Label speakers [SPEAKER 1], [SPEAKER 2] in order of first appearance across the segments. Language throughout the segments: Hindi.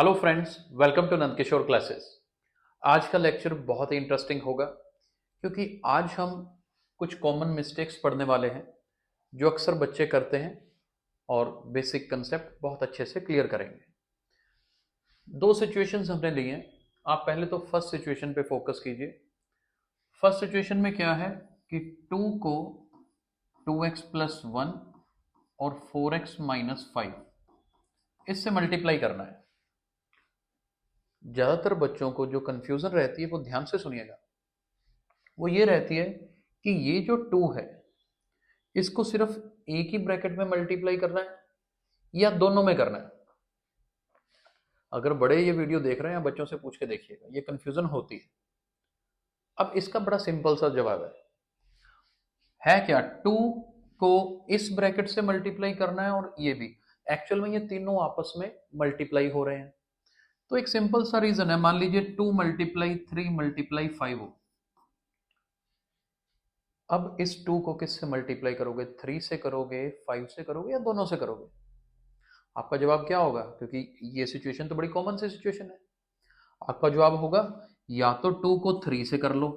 [SPEAKER 1] Hello friends, welcome to Nandkishore classes. आज का लेक्चर बहुत ही इंटरेस्टिंग होगा क्योंकि आज हम कुछ कॉमन मिस्टेक्स पढ़ने वाले हैं जो अक्सर बच्चे करते हैं और बेसिक कंसेप्ट बहुत अच्छे से क्लियर करेंगे। दो सिचुएशंस हमने ली हैं। आप पहले तो फर्स्ट सिचुएशन पे फोकस कीजिए। फर्स्ट सिचुएशन में क्या है कि 2 को 2x प्लस 1 और 4x माइनस 5 इससे मल्टीप्लाई करना है। ज़्यादातर बच्चों को जो कन्फ्यूज़न रहती है वो ध्यान से सुनिएगा। वो ये रहती है कि ये जो 2 है इसको सिर्फ एक ही ब्रैकेट में मल्टीप्लाई करना है या दोनों में करना है। अगर बड़े ये वीडियो देख रहे हैं, बच्चों से पूछ के देखिएगा, ये कन्फ्यूज़न होती है। अब इसका बड़ा सिंपल सा जवाब है क्या 2 को इस ब्रैकेट से मल्टीप्लाई करना है और ये भी। एक्चुअल में ये तीनों आपस में मल्टीप्लाई हो रहे हैं। तो एक सिंपल सा रीजन है, मान लीजिए 2 मल्टीप्लाई 3 मल्टीप्लाई 5 हो। अब इस 2 को किससे मल्टीप्लाई करोगे? 3 से करोगे, 5 से करोगे या दोनों से करोगे? आपका जवाब क्या होगा? क्योंकि ये सिचुएशन तो बड़ी कॉमन सी सिचुएशन है। आपका जवाब होगा या तो 2 को 3 से कर लो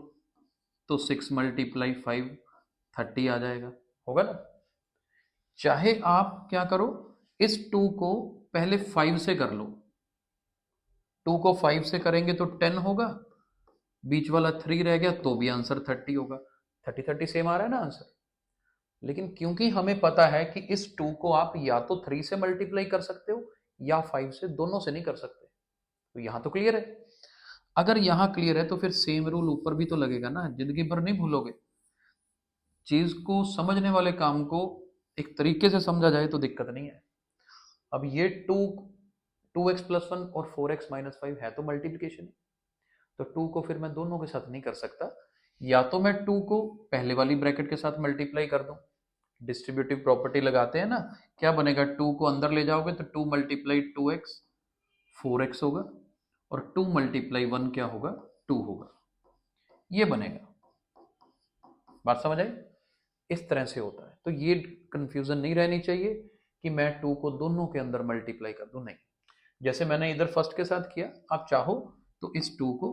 [SPEAKER 1] तो 6 मल्टीप्लाई 5 30 आ जाएगा, होगा ना। चाहे आप क्या करो, इस 2 को पहले 5 से कर लो। 2 को 5 से करेंगे तो 10 होगा, बीच वाला 3 रह गया तो भी आंसर 30 होगा। 30 30 सेम आ रहा है ना आंसर। लेकिन क्योंकि हमें पता है कि इस 2 को आप या तो 3 से मल्टीप्लाई कर सकते हो या 5 से, दोनों से नहीं कर सकते। तो यहां तो क्लियर है। अगर यहां क्लियर है तो फिर सेम रूल ऊपर भी तो लगेगा ना, जिंदगी भर नहीं भूलोगे। चीज को समझने वाले काम को एक तरीके से समझा जाए तो दिक्कत नहीं है। अब ये 2x प्लस 1 और 4x माइनस 5 है तो मल्टीप्लीकेशन। तो 2 को फिर मैं दोनों के साथ नहीं कर सकता। या तो मैं 2 को पहले वाली ब्रैकेट के साथ मल्टीप्लाई कर दूं, डिस्ट्रीब्यूटिव प्रॉपर्टी लगाते हैं ना। क्या बनेगा? 2 को अंदर ले जाओगे तो 2 मल्टीप्लाई 2x 4x होगा और 2 मल्टीप्लाई 1 क्या होगा? 2 होगा। ये बनेगा। बात समझ आई? इस तरह से होता है। तो ये कंफ्यूजन नहीं रहनी चाहिए कि मैं 2 को दोनों के अंदर मल्टीप्लाई कर दूं, नहीं। जैसे मैंने इधर फर्स्ट के साथ किया, आप चाहो तो इस 2 को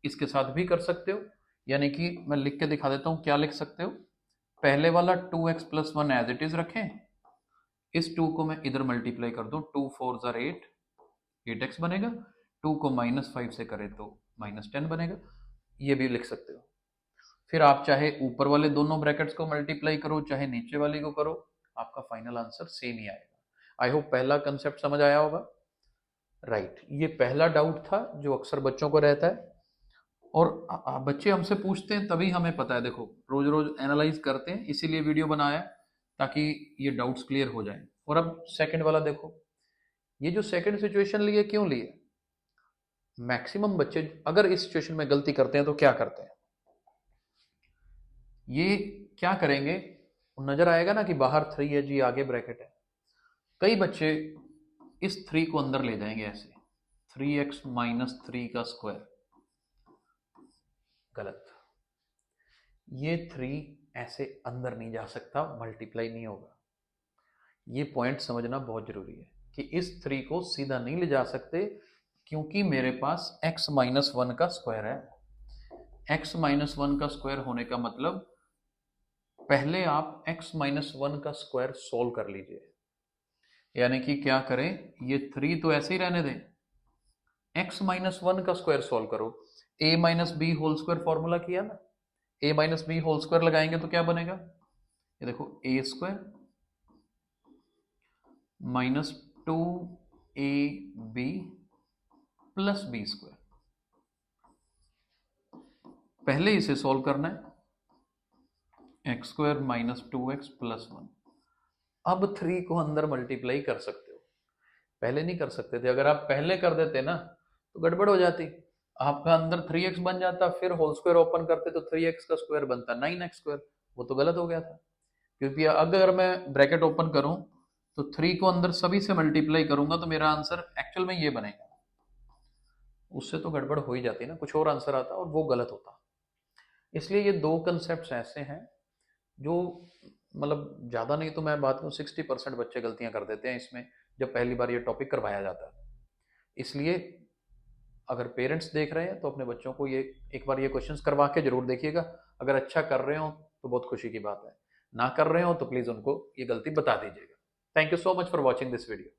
[SPEAKER 1] इसके साथ भी कर सकते हो। यानी कि मैं लिख के दिखा देता हूं, क्या लिख सकते हो। पहले वाला 2x plus 1 as it is रखें, इस 2 को मैं इधर मल्टीप्लाई कर दूं, 2 4 जार 8, 8x बनेगा। 2 को माइनस 5 से करें तो माइनस 10 बनेगा। ये भी लिख सकते हो। फिर आप चाहे ऊपर वाले दोनों ब्रैकेट्स को मल्टीप्लाई करो, चाहे नीचे वाली को करो, आपका फाइनल आंसर सेम ही आएगा। आई होप पहला कंसेप्ट समझ आया होगा। राइट, ये पहला डाउट था जो अक्सर बच्चों को रहता है। और बच्चे हमसे पूछते हैं तभी हमें पता है। देखो, रोज रोज एनालाइज करते हैं, इसीलिए वीडियो बनाया ताकि ये डाउट्स क्लियर हो जाएं। और अब सेकंड वाला देखो, ये जो सेकंड सिचुएशन लिए, क्यों लिए? मैक्सिमम बच्चे अगर इस सिचुएशन में गलती करते हैं तो क्या करते हैं? ये क्या करेंगे, नजर आएगा ना कि बाहर 3 है जी, आगे ब्रैकेट है। कई बच्चे इस 3 को अंदर ले जाएंगे ऐसे, 3x माइनस 3 का स्क्वायर। गलत। ये 3 ऐसे अंदर नहीं जा सकता, मल्टीप्लाई नहीं होगा। ये पॉइंट समझना बहुत जरूरी है कि इस 3 को सीधा नहीं ले जा सकते, क्योंकि मेरे पास x माइनस 1 का स्क्वायर है। x माइनस 1 का स्क्वायर होने का मतलब, पहले आप x माइनस 1 का स्क्वायर सोल्व कर लीजिए। यानी कि क्या करें, ये 3 तो ऐसे ही रहने दें, x माइनस 1 का स्क्वायर सोल्व करो। a minus B whole square formula किया ना, a minus B whole square लगाएंगे तो क्या बनेगा? ये देखो, a square minus 2ab plus B square. पहले इसे सॉल्व करना है, x square minus 2x plus 1। अब 3 को अंदर मल्टीप्लाई कर सकते हो, पहले नहीं कर सकते थे। अगर आप पहले कर देते ना तो गड़बड़ हो जाती। आपका अंदर 3x बन जाता, फिर होल स्क्वायर ओपन करते तो 3x का स्क्वायर बनता 9x स्क्वायर। वो तो गलत हो गया था। क्योंकि अगर मैं ब्रैकेट ओपन करूं तो 3 को अंदर सभी से मल्टीप्लाई करूंगा तो मेरा आंसर एक्चुअल में ये बनेगा। उससे तो गड़बड़ हो ही जाती ना, कुछ और आंसर आता और वो गलत होता। इसलिए ये दो कंसेप्ट ऐसे हैं जो, मतलब ज्यादा नहीं तो मैं बात करूं 60% बच्चे गलतियां कर देते हैं इसमें, जब पहली बार ये टॉपिक करवाया जाता है। इसलिए अगर पेरेंट्स देख रहे हैं तो अपने बच्चों को ये एक बार ये क्वेश्चंस करवा के जरूर देखिएगा। अगर अच्छा कर रहे हो तो बहुत खुशी की बात है, ना कर रहे हो तो प्लीज उनको ये गलती बता दीजिएगा। Thank you so much for watching this video.